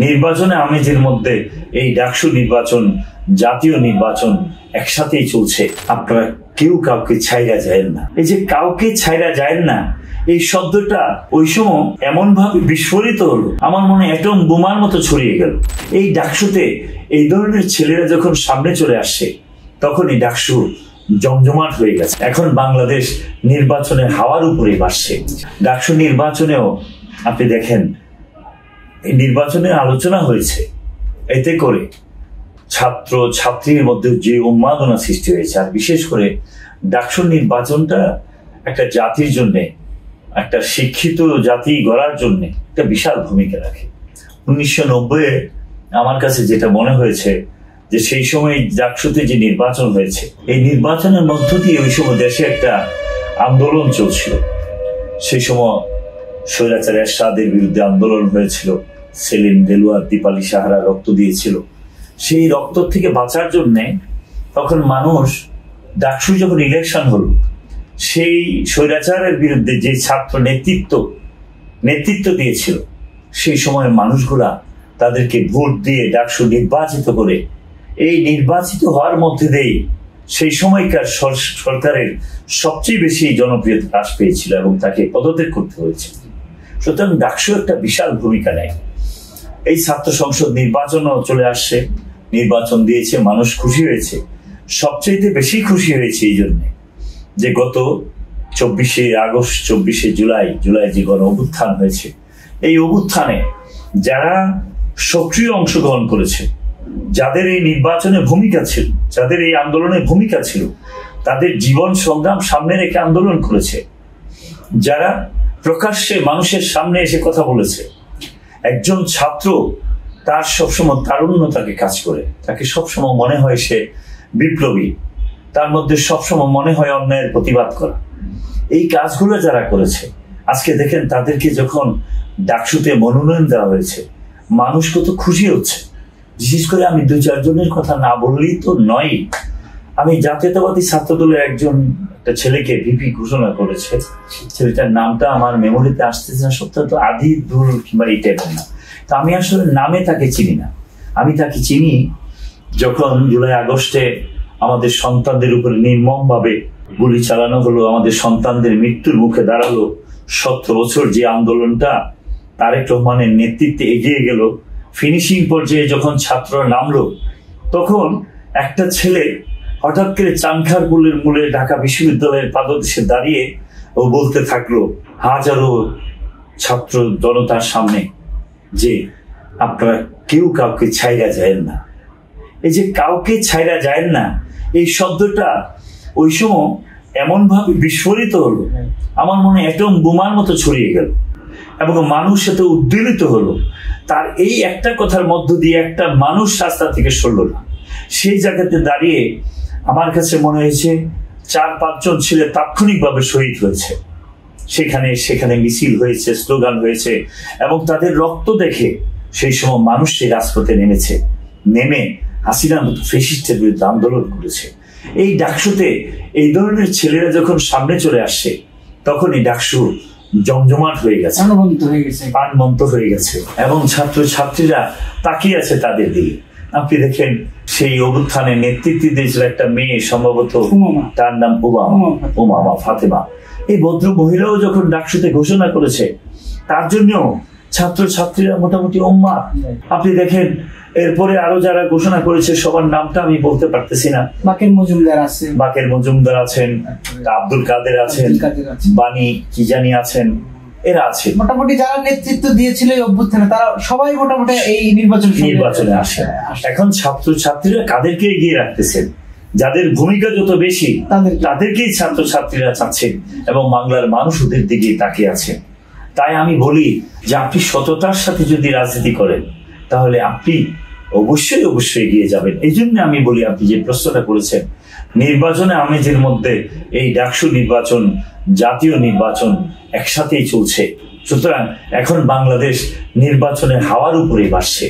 নির্বাচনে আমেজের মধ্যে এই ডাকসু নির্বাচন, জাতীয় নির্বাচন একসাথেই চলছে। আপনারা কেউ কাউকে ছাইরা যায় না। এই যে কাউকে ছাইরা যায় না, এই শব্দটা ওই সময় এমন ভাবে বিস্ফোরিত হলো, আমার মনে অ্যাটম বোমার মতো ছড়িয়ে গেল। এই ডাকসুতে এই ধরনের ছেলেরা যখন সামনে চলে আসছে, তখন এই ডাকসু জমজমাট হয়ে গেছে। এখন বাংলাদেশ নির্বাচনের হাওয়ার উপরে বাসছে। ডাকসু নির্বাচনেও আপনি দেখেন, এই নির্বাচনের আলোচনা হয়েছে, এতে করে ছাত্র ছাত্রীর মধ্যে যে উন্মাদনা সৃষ্টি হয়েছে। আর বিশেষ করে ডাকসু নির্বাচনটা একটা জাতির জন্য, একটা শিক্ষিত জাতি গড়ার জন্য একটা বিশাল ভূমিকা রাখে। 1990 আমার কাছে যেটা মনে হয়েছে যে সেই সময় ডাকসুতে যে নির্বাচন হয়েছে, এই নির্বাচনের মধ্য দিয়ে ওই সময় দেশে একটা আন্দোলন চলছিল। সেই সময় স্বৈরাচার এরশাদের বিরুদ্ধে আন্দোলন হয়েছিল। সেলিম, দেলোয়ার, দীপালি সাহারা রক্ত দিয়েছিল। সেই রক্ত থেকে বাঁচার জন্যে তখন মানুষ, ডাকসু যখন ইলেকশন হলো, সেই স্বৈরাচারের বিরুদ্ধে যে ছাত্র নেতৃত্ব দিয়েছিল, সেই সময়ের মানুষগুলা তাদেরকে ভোট দিয়ে ডাকসু নির্বাচিত করে, এই নির্বাচিত হওয়ার মধ্যে দিয়েই সেই সময়কার সরকারের সবচেয়ে বেশি জনপ্রিয়তা হ্রাস পেয়েছিল এবং তাকে পদত্যাগ করতে হয়েছে। সুতরাং ডাকসু একটা বিশাল ভূমিকা নেয়। এই ছাত্র সংসদ নির্বাচনও চলে আসছে, নির্বাচন দিয়েছে, মানুষ খুশি হয়েছে। সবচেয়ে বেশি খুশি হয়েছে এই জন্যে যে গত 24শে আগস্ট, 24শে জুলাই যে গণ অভ্যুত্থান হয়েছে, এই অভ্যুত্থানে যারা সক্রিয় অংশগ্রহণ করেছে, যাদের এই নির্বাচনে ভূমিকা ছিল, যাদের এই আন্দোলনে ভূমিকা ছিল, তাদের জীবন সংগ্রাম সামনে রেখে আন্দোলন করেছে, যারা প্রকাশ্যে মানুষের সামনে এসে কথা বলেছে। একজন ছাত্র, তার সবসময় তারুণ্য তাকে কাজ করে, তাকে সবসময় মনে হয় সে বিপ্লবী, তার মধ্যে সবসময় মনে হয় অন্যায়ের প্রতিবাদ করা। এই কাজগুলো যারা করেছে, আজকে দেখেন তাদেরকে যখন ডাকসুতে মনোনয়ন দেওয়া হয়েছে, মানুষ কত খুশি হচ্ছে। বিশেষ করে আমি 2-4 জনের কথা না বললেই তো নয়। আমি জাতীয়তাবাদী ছাত্র দলের একটা ছেলেকে ভিপি ঘোষণা করেছে। ছেলেটার নামটা আমার মেমোরিতে আসতেছে না, সত্যি আদি দূর কিংবা এই টাইপের না। তো আমি আসলে নামে তাকে চিনি না। আমি তাকে চিনি যখন জুলাই আগস্টে আমাদের সন্তানদের উপরে নির্মমভাবে গুলি চালানো হলো, আমাদের সন্তানদের মৃত্যুর মুখে দাঁড়ালো। 17 বছর যে আন্দোলনটা তারেক রহমানের নেতৃত্বে এগিয়ে গেল, ফিনিশিং পর্যায়ে যখন ছাত্ররা নামলো, তখন একটা ছেলে হঠাৎ করে চাংখার পুলের মূলে ঢাকা বিশ্ববিদ্যালয়ের পাদদেশে দাঁড়িয়ে ও বলতে থাকলো হাজারো ছাত্র জনতার সামনে যে আপনারা কেউ কাউকে ছাইরা যায় না। এই যে কাউকে ছাইরা যায় না, এই শব্দটা ওই সময় এমন ভাবে বিস্ফোরিত হলো, আমার মনে অ্যাটম বোমার মতো ছড়িয়ে গেল এবং মানুষ এত উদ্বেলিত হলো। তার এই একটা কথার মধ্য দিয়ে একটা মানুষ রাস্তা থেকে সরল না। সেই জায়গাতে দাঁড়িয়ে আমার কাছে মনে হয়েছে 4-5 জন ছেলে তাৎক্ষণিকভাবে শহীদ হয়েছে। সেখানে মিছিল হয়েছে, স্লোগান হয়েছে এবং তাদের রক্ত দেখে সেই সময় মানুষ সেই রাজপথে নেমে হাসিনার মতো ফ্যাসিস্টের বিরুদ্ধে আন্দোলন করেছে। এই ডাকসুতে এই ধরনের ছেলেরা যখন সামনে চলে আসছে, তখন এই ডাকসু জমজমাট হয়ে গেছে, প্রাণবন্ত হয়ে গেছে এবং ছাত্র ছাত্রীরা তাকিয়ে আছে তাদের দিকে। আপনি দেখেন সেই অভ্যুত্থানে নেতৃত্ব দিয়েছিল একটা মেয়ে, সম্ভবত তার নাম উমামা ফাতেমা। এই ভদ্র মহিলাও যখন ডাকসুতে ঘোষণা করেছে, তার জন্য ছাত্র ছাত্রীরা মোটামুটি উম্মাদ। আপনি দেখেন এরপরে আরো যারা ঘোষণা করেছে, সবার নামটা আমি বলতে পারতেছি না। বাকের মজুমদার আছেন, আব্দুল কাদের আছেন, বাণী কি জানি আছেন, এরা আছে। মোটামুটি যারা নেতৃত্ব দিয়েছিল এই অভ্যুত্থানে, তারা সবাই মোটামুটি এই নির্বাচনে আসে। এখন ছাত্র ছাত্রীরা কাদেরকে এগিয়ে রাখতেছেন? যাদের ভূমিকা যত বেশি তাদেরকেই ছাত্র ছাত্রীরা চাচ্ছেন এবং বাংলার মানুষ ওদের দিকে তাকিয়ে আছেন। তাই আমি বলি যে আপনি সততার সাথে যদি রাজনীতি করেন, তাহলে আপনি অবশ্যই এগিয়ে যাবেন। এই জন্য আমি বলি, আপনি যে প্রশ্নটা করেছেন, নির্বাচনে আমেজের মধ্যে এই ডাকসু নির্বাচন, জাতীয় নির্বাচন একসাথেই চলছে। সুতরাং এখন বাংলাদেশ নির্বাচনের হাওয়ার উপরে বাসছে।